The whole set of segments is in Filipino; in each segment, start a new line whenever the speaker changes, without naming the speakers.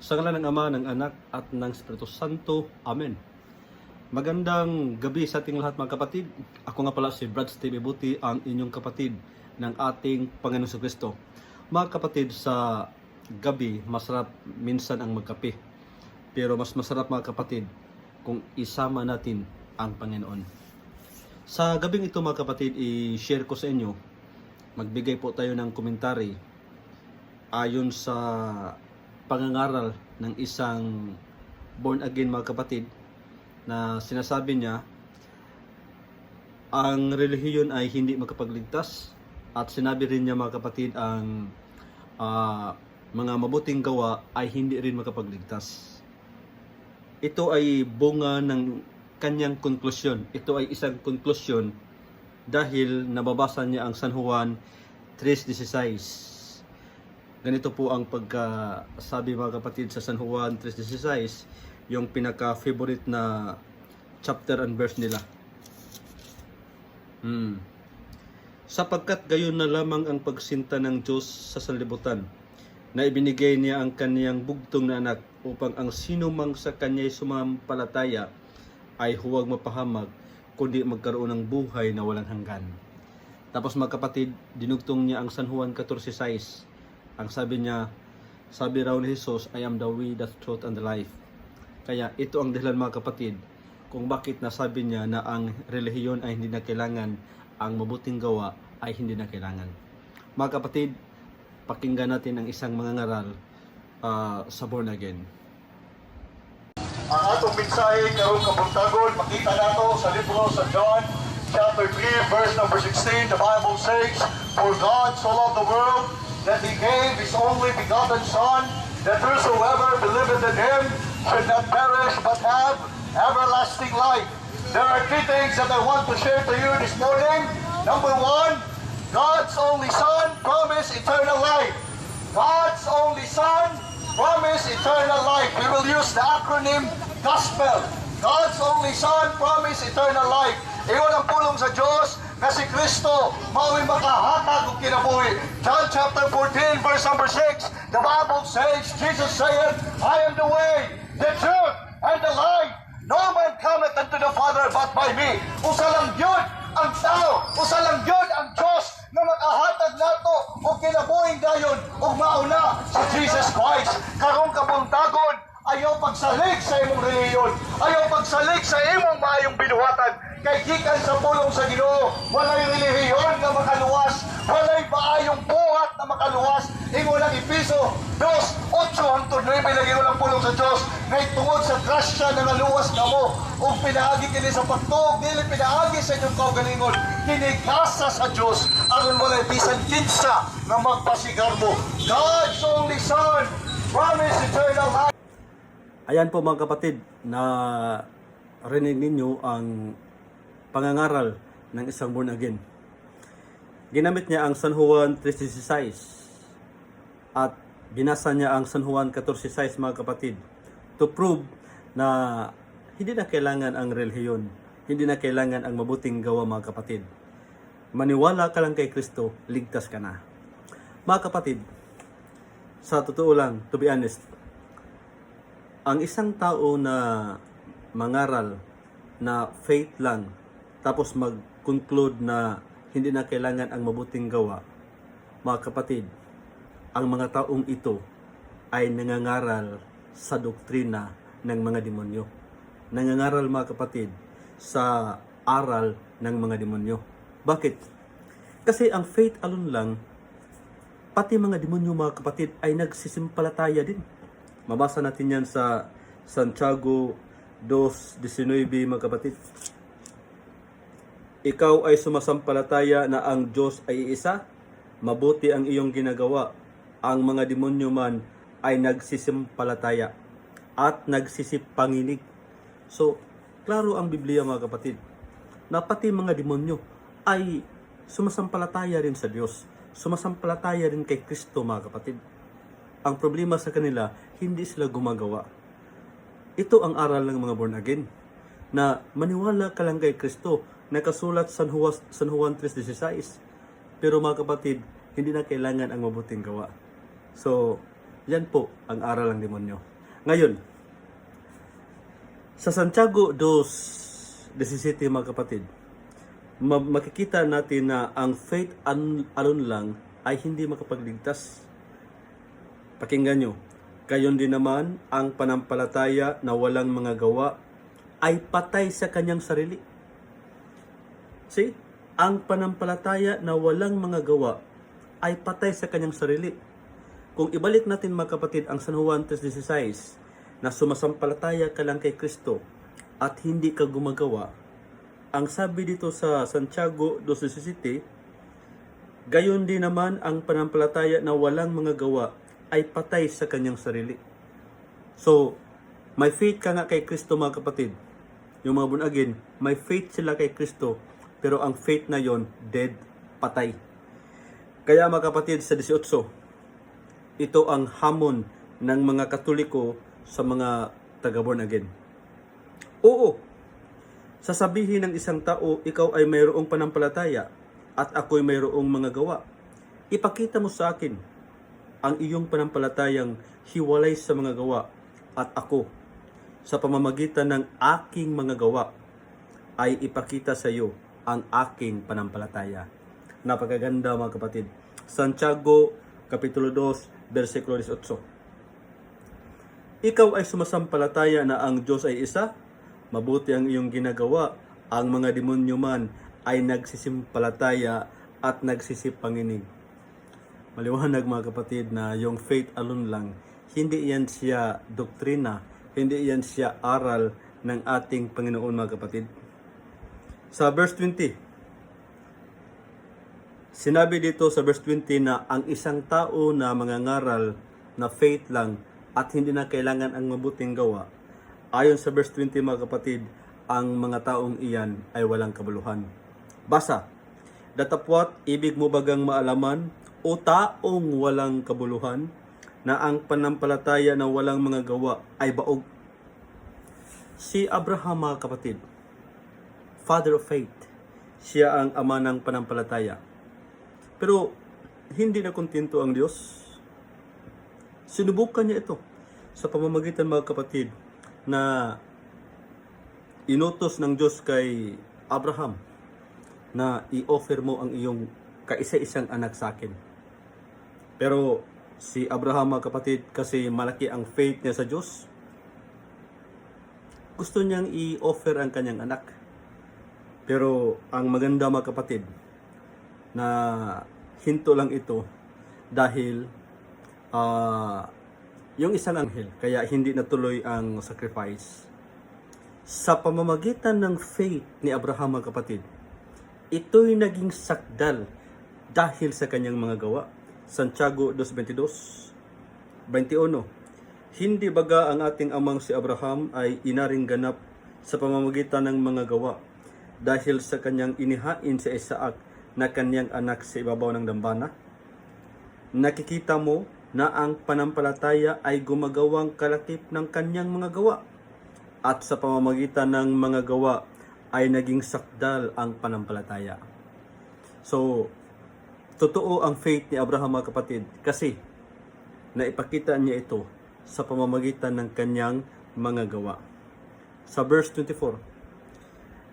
Sa ngalan ng Ama, ng Anak, at ng Espiritu Santo. Amen. Magandang gabi sa ating lahat mga kapatid. Ako nga pala si Brad Steve Ibuti, ang inyong kapatid ng ating Panginoong Kristo. Mga kapatid, sa gabi, masarap minsan ang magkape. Pero mas masarap mga kapatid kung isama natin ang Panginoon. Sa gabing ito mga kapatid, i-share ko sa inyo, magbigay po tayo ng komentary ayon sa pangangaral ng isang born again mga kapatid, na sinasabi niya ang relihiyon ay hindi makapagligtas, at sinabi rin niya mga kapatid ang mga mabuting gawa ay hindi rin makapagligtas. Ito ay bunga ng kanyang konklusyon. Ito ay isang konklusyon dahil nababasa niya ang San Juan 3:16. Ganito po ang pagkasabi mga kapatid sa San Juan 3:16, yung pinaka-favorite na chapter and verse nila. Sapagkat gayon na lamang ang pagsinta ng Diyos sa sanlibutan, na ibinigay niya ang kaniyang bugtong na anak, upang ang sino mang sa kanya'y sumampalataya ay huwag mapahamag, kundi magkaroon ng buhay na walang hanggan. Tapos mga kapatid, dinugtong niya ang San Juan 14:6. Ang sabi niya, sabi raw ni Jesus, I am the way, the truth, and the life. Kaya ito ang dahilan mga kapatid kung bakit nasabi niya na ang relihiyon ay hindi na kailangan, ang mabuting gawa ay hindi na kailangan. Mga kapatid, pakinggan natin ang isang mangangaral sa born again.
Ang atong mensahe karong kabuntagon, makita nato sa libro sa John chapter 3 verse number 16. The Bible says, for God so loved the world that He gave His only begotten Son, that whosoever believeth in Him should not perish but have everlasting life. There are three things that I want to share to you this morning. Number one, God's only Son promised eternal life. God's only Son promised eternal life. We will use the acronym GOSPEL. God's only Son promised eternal life. Iyon ang pulong sa Diyos na si Kristo mao'y makahatag og kinabuhi. John chapter 14 verse number 6, the Bible says, Jesus said, I am the way, the truth, and the life. No man cometh unto the Father but by me. Usa lang yun ang tao, usa lang yun ang Diyos na makahatag nato og kinabuhing dayon, ug mauna si Jesus Christ. Karong kabuntagon, ayaw pagsalig sa imong reliyon, ayaw pagsalig sa imong maayong binuhatan. Kay gikan sa pulong sa Ginoo, walay relihiyon na makaluwas, walay maayong buhat na makaluwas. Ingon ang Efeso 2:8-9 lagi ko lang pulong sa Dios, ngay tungod sa grasya na naluwas kamo ug pinaagi kini sa pagtuog, dili pinaagi sa inyong kaugalingon, kini grasya sa Dios aron walay bisan kinsa nga magpasigar mo. God's only Son promised eternal life.
Ayan po mga kapatid, na rinig ninyo ang pangangaral ng isang born again. Ginamit niya ang San Juan 3:16 at binasa niya ang San Juan 14:6 mga kapatid, to prove na hindi na kailangan ang relihiyon, hindi na kailangan ang mabuting gawa mga kapatid. Maniwala ka lang kay Kristo, ligtas ka na. Mga kapatid, sa totoo lang, to be honest, ang isang tao na mangaral na faith lang, tapos mag-conclude na hindi na kailangan ang mabuting gawa, mga kapatid, ang mga taong ito ay nangangaral sa doktrina ng mga demonyo. Nangangaral mga kapatid sa aral ng mga demonyo. Bakit? Kasi ang faith alone lang, pati mga demonyo mga kapatid ay nagsisimpalataya din. Mabasa natin yan sa Santiago 2:19 mga kapatid. Ikaw ay sumasampalataya na ang Diyos ay isa, mabuti ang iyong ginagawa. Ang mga demonyo man ay nagsisimpalataya at nagsisipanginig. So, klaro ang Biblia mga kapatid, na pati mga demonyo ay sumasampalataya rin sa Diyos. Sumasampalataya rin kay Kristo mga kapatid. Ang problema sa kanila, hindi sila gumagawa. Ito ang aral ng mga born again, na maniwala ka lang kay Kristo, nakasulat sa San Juan 3:16. Pero mga kapatid, hindi na kailangan ang mabuting gawa. So, yan po ang aral ng demonyo. Ngayon, sa Santiago 2:17 mga kapatid, makikita natin na ang faith alone lang ay hindi makapagligtas. Pakinggan nyo, gayon din naman ang panampalataya na walang mga gawa ay patay sa kanyang sarili. See? Ang panampalataya na walang mga gawa ay patay sa kanyang sarili. Kung ibalik natin mga kapatid ang San Juan 3:16 na sumasampalataya ka lang kay Kristo at hindi ka gumagawa, ang sabi dito sa Santiago 2:17, gayon din naman ang panampalataya na walang mga gawa ay patay sa kanyang sarili. So, may faith ka nga kay Kristo mga kapatid. Yung mga born again, may faith sila kay Kristo, pero ang faith na yon dead, patay. Kaya mga kapatid, sa 18, ito ang hamon ng mga Katoliko sa mga taga-born again. Oo, sasabihin ng isang tao, ikaw ay mayroong panampalataya at ako'y mayroong mga gawa. Ipakita mo sa akin ang iyong panampalatayang hiwalay sa mga gawa at ako, sa pamamagitan ng aking mga gawa, ay ipakita sa iyo ang aking panampalataya. Napakaganda mga kapatid. Santiago, Kapitulo 2, versikulo 18. Ikaw ay sumasampalataya na ang Diyos ay isa, mabuti ang iyong ginagawa. Ang mga demonyo man ay nagsisimpalataya at nagsisipanginig. Maliwanag mga kapatid na yung faith alone lang, hindi yan siya doktrina, hindi yan siya aral ng ating Panginoon mga kapatid. Sa verse 20, sinabi dito sa verse 20 na ang isang tao na mangangaral na faith lang at hindi na kailangan ang mabuting gawa, ayon sa verse 20 mga kapatid, ang mga taong iyan ay walang kabuluhan. Basa, datapwat ibig mo bagang maalaman o taong walang kabuluhan na ang panampalataya na walang mga gawa ay baog. Si Abraham mga kapatid, father of faith, siya ang ama ng panampalataya. Pero hindi na kontento ang Diyos. Sinubukan niya ito sa pamamagitan mga kapatid na inutos ng Diyos kay Abraham na i-offer mo ang iyong kaisa-isang anak sa akin. Pero si Abraham mga kapatid, kasi malaki ang faith niya sa Diyos, gusto niyang i-offer ang kanyang anak. Pero ang maganda mga kapatid, na hinto lang ito dahil yung isang anghel, kaya hindi natuloy ang sacrifice. Sa pamamagitan ng faith ni Abraham mga kapatid, ito'y naging sakdal dahil sa kanyang mga gawa. Santiago 2:22, 21. Hindi baga ang ating amang si Abraham ay inaring ganap sa pamamagitan ng mga gawa dahil sa kanyang inihain sa Isaac na kanyang anak sa ibabaw ng dambana? Nakikita mo na ang panampalataya ay gumagawang kalakip ng kanyang mga gawa, at sa pamamagitan ng mga gawa ay naging sakdal ang panampalataya. So, totoo ang faith ni Abraham mga kapatid, kasi naipakita niya ito sa pamamagitan ng kanyang mga gawa. Sa verse 24,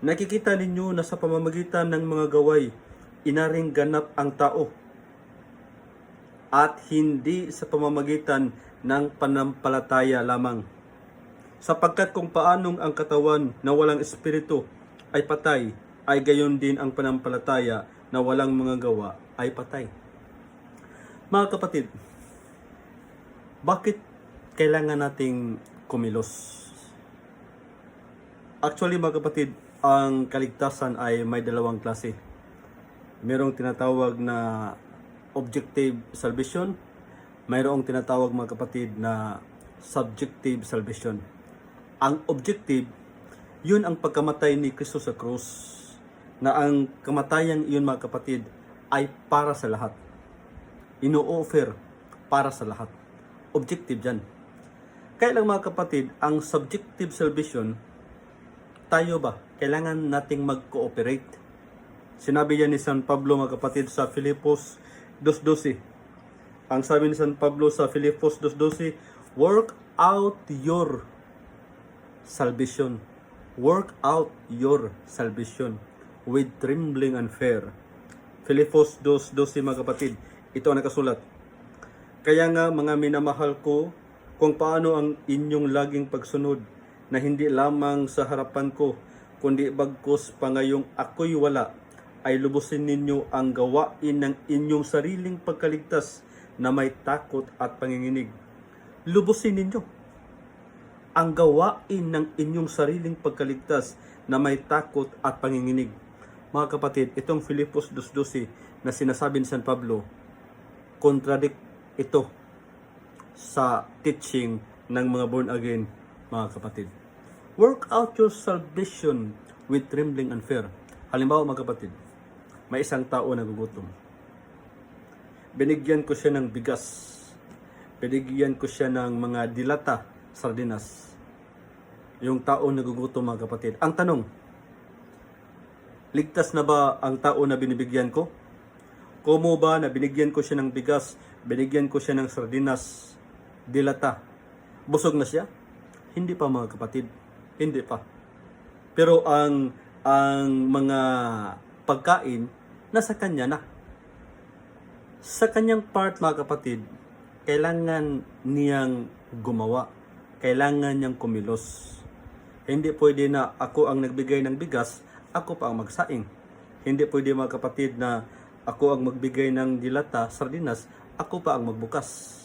nakikita ninyo na sa pamamagitan ng mga gaway, inaring ganap ang tao, at hindi sa pamamagitan ng panampalataya lamang. Sapagkat kung paanong ang katawan na walang espiritu ay patay, ay gayon din ang panampalataya na walang mga gawa ay patay. Mga kapatid, bakit kailangan nating kumilos? Actually mga kapatid, ang kaligtasan ay may dalawang klase. Mayroong tinatawag na objective salvation, mayroong tinatawag mga kapatid na subjective salvation. Ang objective, yun ang pagkamatay ni Kristo sa krus, na ang kamatayan iyon mga kapatid ay para sa lahat. Ino-offer para sa lahat. Objective yan. Kaya lang mga kapatid, ang subjective salvation, tayo ba, kailangan nating mag-cooperate. Sinabi yan ni San Pablo mga kapatid sa Filipos 2:12. Ang sabi ni San Pablo sa Filipos 2:12, work out your salvation. Work out your salvation with trembling and fear. Filipos 2:12 mga kapatid. Ito ang nakasulat. Kaya nga mga minamahal ko, kung paano ang inyong laging pagsunod na hindi lamang sa harapan ko, kundi bagkus pa ngayong ako'y wala, ay lubusin ninyo ang gawain ng inyong sariling pagkaligtas na may takot at panginginig. Lubusin ninyo ang gawain ng inyong sariling pagkaligtas na may takot at panginginig. Mga kapatid, itong Filipos 2:12 na sinasabi ni San Pablo, contradict ito sa teaching ng mga born again, mga kapatid. Work out your salvation with trembling and fear. Halimbawa mga kapatid, may isang tao na gugutom. Binigyan ko siya ng bigas. Binigyan ko siya ng mga dilata, sardinas. Yung tao nagugutom mga kapatid. Ang tanong, ligtas na ba ang tao na binibigyan ko? Kumo ba na binigyan ko siya ng bigas, binigyan ko siya ng sardinas, dilata, busog na siya? Hindi pa mga kapatid. Hindi pa. Pero ang mga pagkain nasa kanya na. Sa kanyang part mga kapatid, kailangan niyang gumawa. Kailangan niyang kumilos. Hindi pwede na ako ang nagbigay ng bigas, ako pa ang magsaing. Hindi pwede mga kapatid na ako ang magbigay ng dilata, sardinas, ako pa ang magbukas.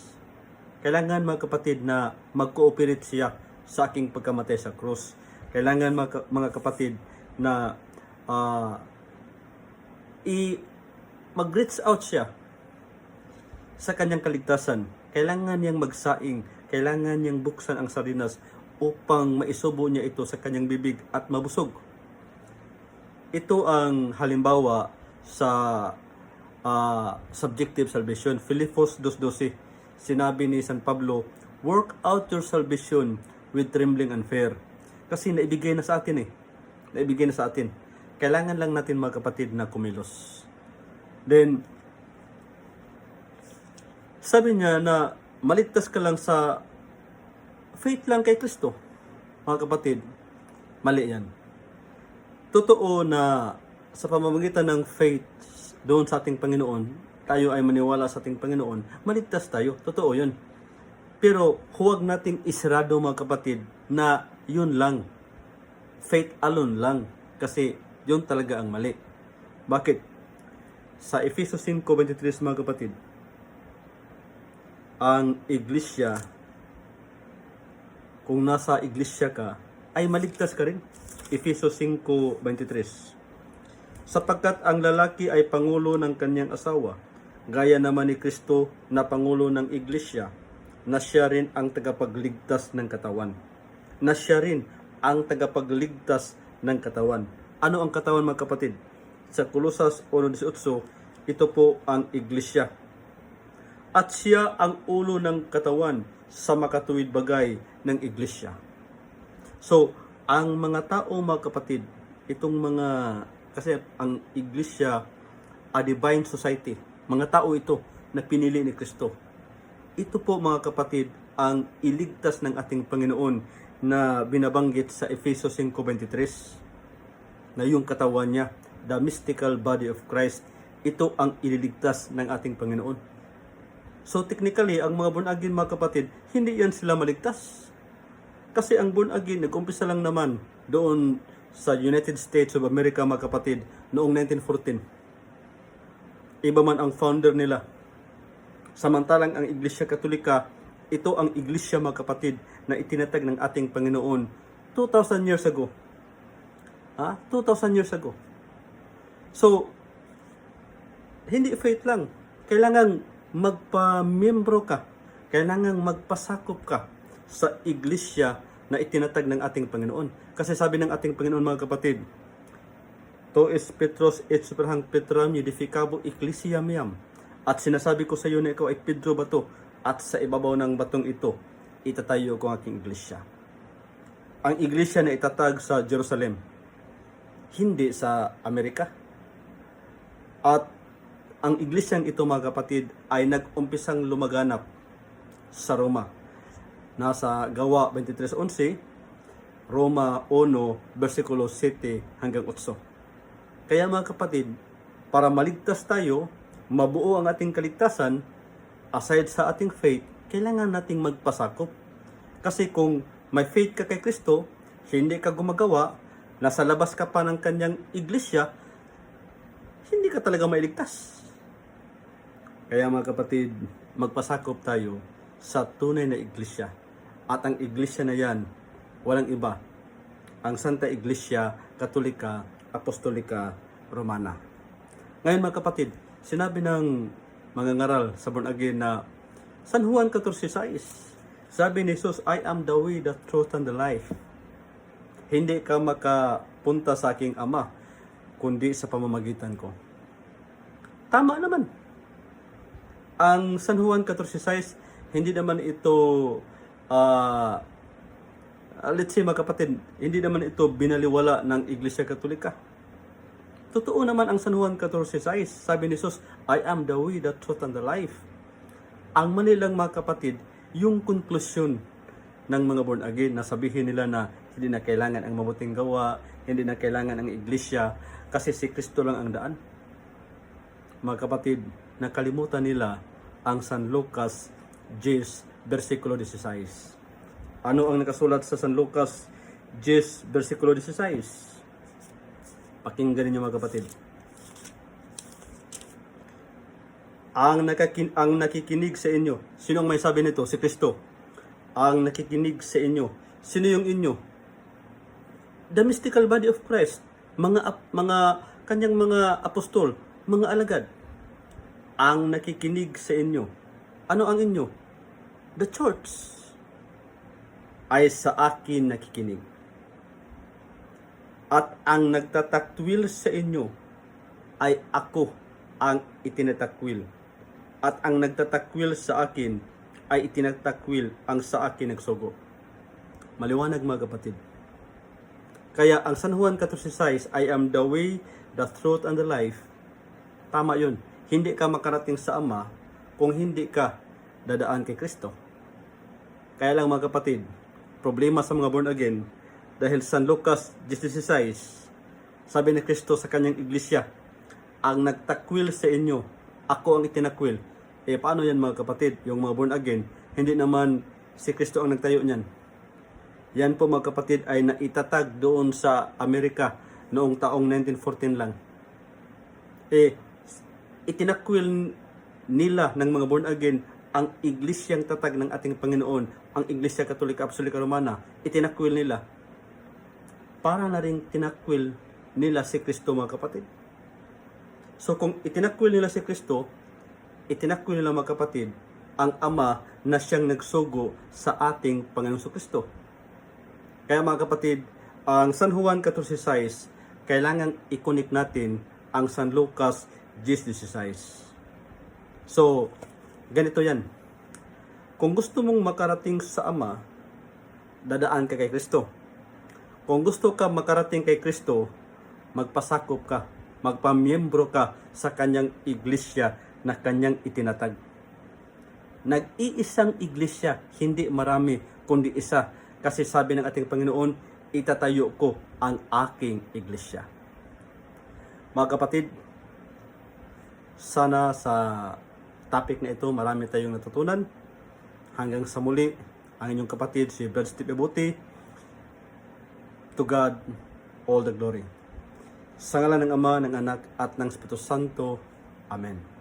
Kailangan mga kapatid na mag-cooperate siya sa aking pagkamatay sa krus. Kailangan mga kapatid na mag-reach out siya sa kanyang kaligtasan. Kailangan niyang magsaing, kailangan niyang buksan ang sardinas upang maisubo niya ito sa kanyang bibig at mabusog. Ito ang halimbawa sa subjective salvation. Filipos 2:12, sinabi ni San Pablo, work out your salvation with trembling and fear. Kasi naibigay na sa atin Naibigay na sa atin. Kailangan lang natin mga kapatid na kumilos. Then, sabi niya na maligtas ka lang sa faith lang kay Kristo. Mga kapatid, mali yan. Totoo na sa pamamagitan ng faith doon sa ating Panginoon, tayo ay maniwala sa ating Panginoon, maligtas tayo. Totoo yun. Pero huwag nating isarado mga kapatid na yun lang. Faith alone lang. Kasi yun talaga ang mali. Bakit? Sa Efesos 5:23 mga kapatid, ang iglesia, kung nasa iglesia ka, ay maligtas ka rin. Efesos 5:23. Sapagkat ang lalaki ay pangulo ng kanyang asawa, gaya naman ni Kristo na pangulo ng iglesia, na siya rin ang tagapagligtas ng katawan. Na siya rin ang tagapagligtas ng katawan. Ano ang katawan mga kapatid? Sa Kolosas 1:18, ito po ang iglesia. At siya ang ulo ng katawan sa makatuwid bagay ng iglesia. So, ang mga tao mga kapatid, itong mga, kasi ang iglesia, a divine society, mga tao ito na pinili ni Kristo. Ito po mga kapatid, ang iligtas ng ating Panginoon na binabanggit sa Efesos 5:23, na yung katawan niya, the mystical body of Christ, ito ang ililigtas ng ating Panginoon. So technically, ang mga born again mga kapatid, hindi yan sila maligtas. Kasi ang born again, nag-umpisa lang naman doon sa United States of America mga kapatid, noong 1914. Iba man ang founder nila. Samantalang ang Iglesia Katolika, ito ang Iglesia mga kapatid na itinatag ng ating Panginoon 2,000 years ago. 2,000 years ago. So, hindi faith lang. Kailangan magpa-membro ka. Kailangan magpasakop ka sa iglesia na itinatag ng ating Panginoon. Kasi sabi ng ating Panginoon mga kapatid, To es Petros et superhang Petram edificabo ecclesia miam. At sinasabi ko sa iyo na ikaw ay Pedro bato, at sa ibabaw ng batong ito, itatayo ko ang aking iglesia. Ang iglesia na itatag sa Jerusalem, hindi sa Amerika. At ang iglesyang ito mga kapatid ay nag-umpisang lumaganap sa Roma. Nasa Gawa 23:11, Roma 1, versikulo 7 hanggang 8. Kaya mga kapatid, para maligtas tayo, mabuo ang ating kaligtasan, aside sa ating faith, kailangan nating magpasakop. Kasi kung may faith ka kay Kristo, hindi ka gumagawa, nasa labas ka pa ng kanyang iglesia, hindi ka talaga mailigtas. Kaya mga kapatid, magpasakop tayo sa tunay na iglesia. At ang iglesia na yan, walang iba, ang Santa Iglesia Katolika Apostolika Romana. Ngayon mga kapatid, sinabi ng mga ngaral sa born again na San Juan 14:6, sabi ni Jesus, I am the way, the truth, and the life. Hindi ka makapunta sa aking Ama, kundi sa pamamagitan ko. Tama naman. Ang San Juan 14:6, hindi naman ito let's say mga kapatid, hindi naman ito binaliwala ng Iglesia Katolika. Totoo naman ang San Juan 14:6. Sabi ni Jesus, I am the way, the truth, and the life. Ang mali lang mga kapatid, yung konklusyon ng mga born again na sabihin nila na hindi na kailangan ang mabuting gawa, hindi na kailangan ang iglesia, kasi si Kristo lang ang daan. Mga kapatid, nakalimutan nila ang San Lucas 10, versikulo 16. Ano ang nakasulat sa San Lucas 10, versikulo 16? Pakinggan ninyo mga kapatid. Ang nakikinig sa inyo. Sino ang may sabi nito? Si Kristo. Ang nakikinig sa inyo. Sino yung inyo? The mystical body of Christ. Kanyang mga apostol, mga alagad. Ang nakikinig sa inyo. Ano ang inyo? The church ay sa akin nakikinig. At ang nagtatakwil sa inyo ay ako ang itinatakwil. At ang nagtatakwil sa akin ay itinatakwil ang sa akin nagsugo. Maliwanag mga kapatid. Kaya ang San Juan 14:6, I am the way, the truth, and the life. Tama yun. Hindi ka makarating sa Ama kung hindi ka dadaan kay Kristo. Kaya lang mga kapatid, problema sa mga born again, dahil San Lucas 10:16, sabi ni Kristo sa kanyang iglesia, ang nagtakwil sa inyo, ako ang itinakwil. Paano yan mga kapatid? Yung mga born again, hindi naman si Kristo ang nagtayo niyan. Yan po mga kapatid ay naitatag doon sa Amerika noong taong 1914 lang. Itinakwil nila ng mga born again ang iglesyang tatag ng ating Panginoon, ang Iglesia Katolika Apostolika Romana, itinakwil nila. Para na rin tinakwil nila si Kristo mga kapatid. So kung itinakwil nila si Kristo, itinakwil nila mga kapatid ang Ama na siyang nagsugo sa ating Panginoon Kristo. Kaya mga kapatid, ang San Juan 14:6, kailangan i-connect natin ang San Lucas 10:16. So, ganito yan. Kung gusto mong makarating sa Ama, dadaan ka kay Kristo. Kung gusto ka makarating kay Kristo, magpasakop ka, magpamiyembro ka sa kanyang iglesia na kanyang itinatag. Nag-iisang iglesia, hindi marami, kundi isa. Kasi sabi ng ating Panginoon, itatayo ko ang aking iglesia. Mga kapatid, sana sa topic na ito, marami tayong natutunan. Hanggang sa muli, ang inyong kapatid, si Brad Steve Ebuti. To God, all the glory. Sa ngalan ng Ama, ng Anak, at ng Espiritu Santo. Amen.